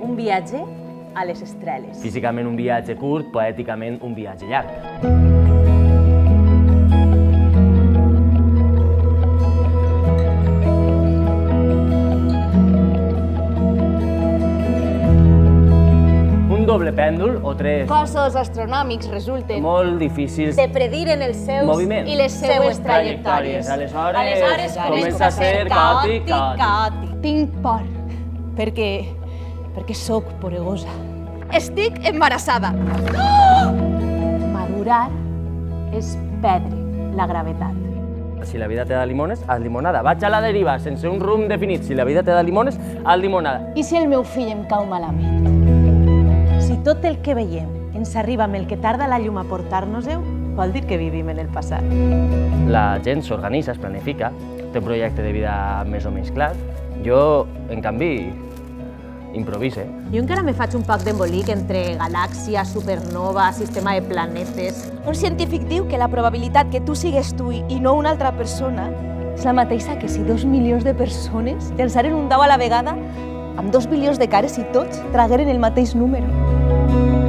un viatge a les estrelles. Físicament un viatge curt, poèticament un viatge llarg. Un doble pèndol o tres Cossos astronòmics resulten molt difícils De predir en els seus moviments i les seues trajectòries. Aleshores comença a ser caòtic. Tinc por, perquè sóc poregosa. Estic embarassada. Madurar és perdre la gravetat. Si la vida te da limones, haz limonada. Vaig a la deriva, sense un rumb definit. Si la vida te da limones, haz limonada. I si el meu fill em cau malament? Si tot el que veiem ens arriba amb el que tarda la llum a portar-nos-ho, vol dir que vivim en el passat. La gent s'organitza, es planifica, té un projecte de vida més o menys clar. Jo, en canvi, improvise. Jo encara me faig un poc d'embolic entre galàxia, supernova, sistema de planetes. Un científic diu que la probabilitat que tu sigues tu i no una altra persona és la mateixa que si 2 milions de persones llançaren un dau a la vegada amb 2 bilions de cares i tots tragueren el mateix número.